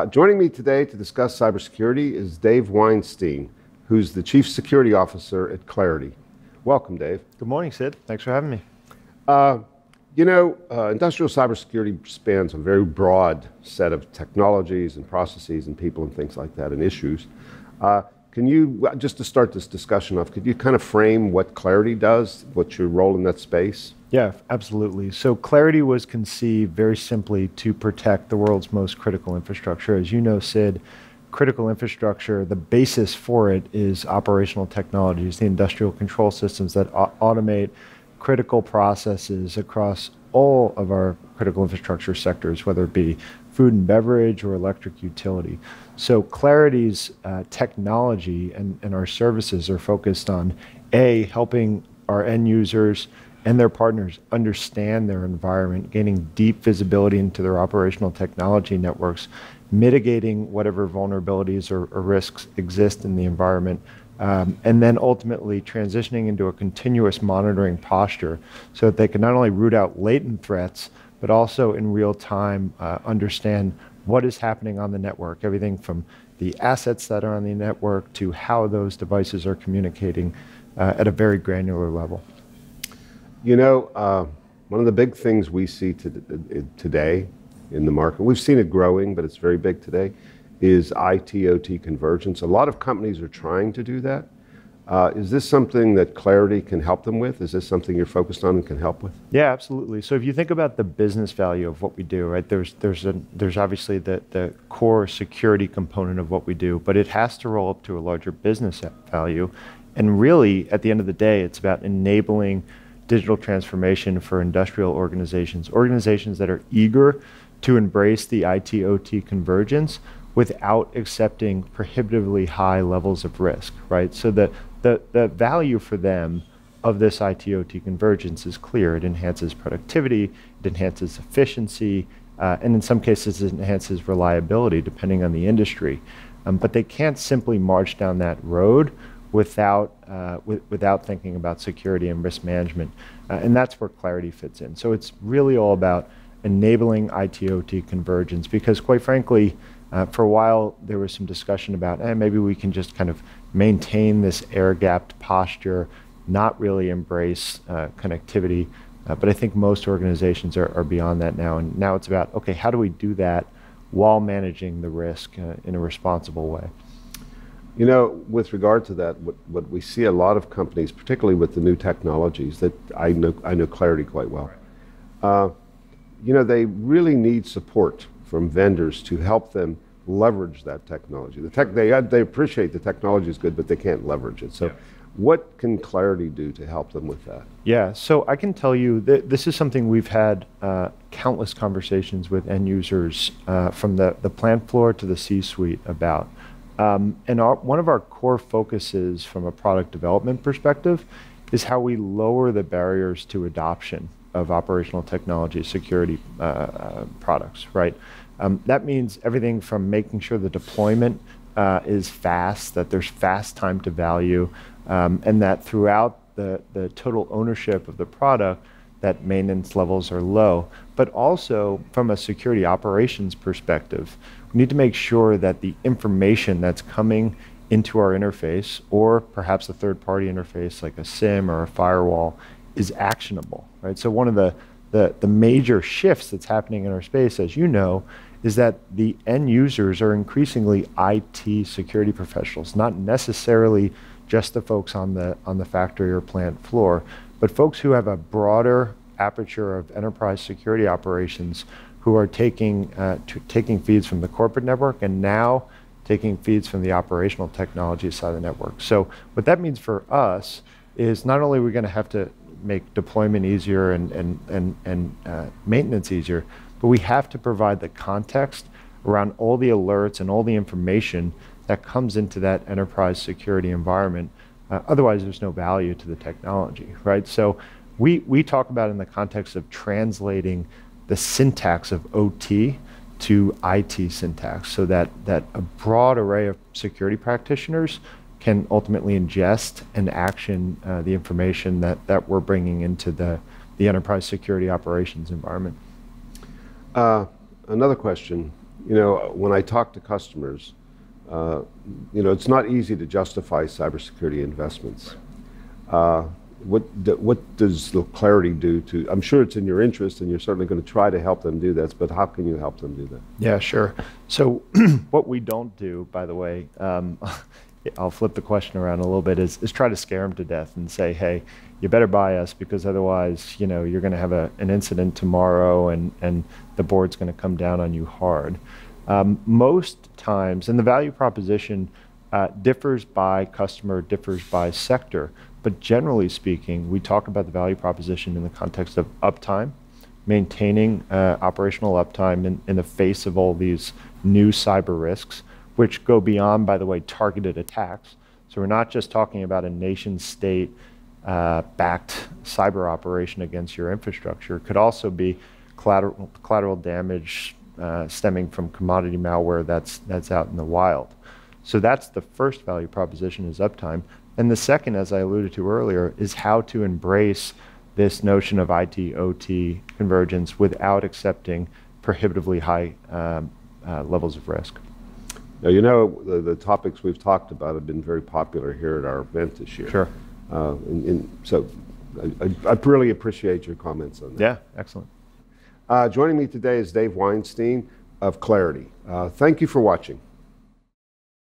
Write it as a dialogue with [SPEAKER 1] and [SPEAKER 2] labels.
[SPEAKER 1] Joining me today to discuss cybersecurity is Dave Weinstein, who's the Chief Security Officer at Claroty. Welcome, Dave.
[SPEAKER 2] Good morning, Sid. Thanks for having me.
[SPEAKER 1] Industrial cybersecurity spans a very broad set of technologies and processes and people and things like that and issues. Can you, just to start this discussion off, could you kind of frame what Claroty does, what's your role in that space?
[SPEAKER 2] Yeah, absolutely. So Claroty was conceived very simply to protect the world's most critical infrastructure. As you know, Sid, critical infrastructure, the basis for it is operational technologies, the industrial control systems that automate critical processes across all of our critical infrastructure sectors, whether it be food and beverage or electric utility. So Claroty's technology and our services are focused on helping our end users and their partners understand their environment, gaining deep visibility into their operational technology networks, mitigating whatever vulnerabilities or risks exist in the environment, and then ultimately transitioning into a continuous monitoring posture so that they can not only root out latent threats, but also in real time understand what is happening on the network, everything from the assets that are on the network to how those devices are communicating at a very granular level.
[SPEAKER 1] You know, one of the big things we see today in the market, we've seen it growing, but it's very big today, is IT-OT convergence. A lot of companies are trying to do that. Is this something that Claroty can help them with? Is this something you're focused on and can help with?
[SPEAKER 2] Yeah, absolutely. So if you think about the business value of what we do, right, there's obviously the core security component of what we do, but it has to roll up to a larger business value. And really, at the end of the day, it's about enabling digital transformation for industrial organizations that are eager to embrace the IT-OT convergence without accepting prohibitively high levels of risk, right? So the value for them of this IT-OT convergence is clear. It enhances productivity, it enhances efficiency, and in some cases it enhances reliability depending on the industry. But they can't simply march down that road without thinking about security and risk management. And that's where Claroty fits in. So it's really all about enabling IT-OT convergence because quite frankly, for a while there was some discussion about maybe we can just kind of maintain this air-gapped posture, not really embrace connectivity. But I think most organizations are beyond that now. And now it's about, okay, how do we do that while managing the risk in a responsible way?
[SPEAKER 1] You know, with regard to that, what we see a lot of companies, particularly with the new technologies that I know Claroty quite well, they really need support from vendors to help them leverage that technology. They appreciate the technology is good, but they can't leverage it. So what can Claroty do to help them with that?
[SPEAKER 2] Yeah, so I can tell you that this is something we've had countless conversations with end users from the plant floor to the C-suite about. And one of our core focuses from a product development perspective is how we lower the barriers to adoption of operational technology security products, right? That means everything from making sure the deployment is fast, that there's fast time to value, and that throughout the total ownership of the product, that maintenance levels are low. But also from a security operations perspective, we need to make sure that the information that's coming into our interface, or perhaps a third-party interface like a SIM or a firewall, is actionable, right? So one of the major shifts that's happening in our space, as you know, is that the end users are increasingly IT security professionals, not necessarily just the folks on the factory or plant floor, but folks who have a broader aperture of enterprise security operations who are taking feeds from the corporate network and now taking feeds from the operational technology side of the network. So what that means for us is not only are we going to have to make deployment easier and maintenance easier, but we have to provide the context around all the alerts and all the information that comes into that enterprise security environment. Otherwise, there's no value to the technology, right? So we talk about in the context of translating the syntax of OT to IT syntax so that a broad array of security practitioners can ultimately ingest and action the information that we're bringing into the enterprise security operations environment.
[SPEAKER 1] Another question. You know, when I talk to customers, you know, it's not easy to justify cybersecurity investments. What does the Claroty do to, I'm sure it's in your interest and you're certainly going to try to help them do that, but how can you help them do that?
[SPEAKER 2] Yeah, sure. So what we don't do, by the way, I'll flip the question around a little bit, is try to scare them to death and say, hey, you better buy us because otherwise, you know, you're going to have an incident tomorrow and the board's going to come down on you hard. Most times, and the value proposition differs by customer, differs by sector, but generally speaking, we talk about the value proposition in the context of uptime, maintaining operational uptime in the face of all these new cyber risks, which go beyond, by the way, targeted attacks. So we're not just talking about a nation state backed cyber operation against your infrastructure. It could also be collateral damage stemming from commodity malware that's out in the wild. So that's the first value proposition, is uptime. And the second, as I alluded to earlier, is how to embrace this notion of IT-OT convergence without accepting prohibitively high levels of risk.
[SPEAKER 1] Now, you know, the topics we've talked about have been very popular here at our event this year.
[SPEAKER 2] Sure.
[SPEAKER 1] So I really appreciate your comments on that.
[SPEAKER 2] Yeah, excellent.
[SPEAKER 1] Joining me today is Dave Weinstein of Claroty. Thank you for watching.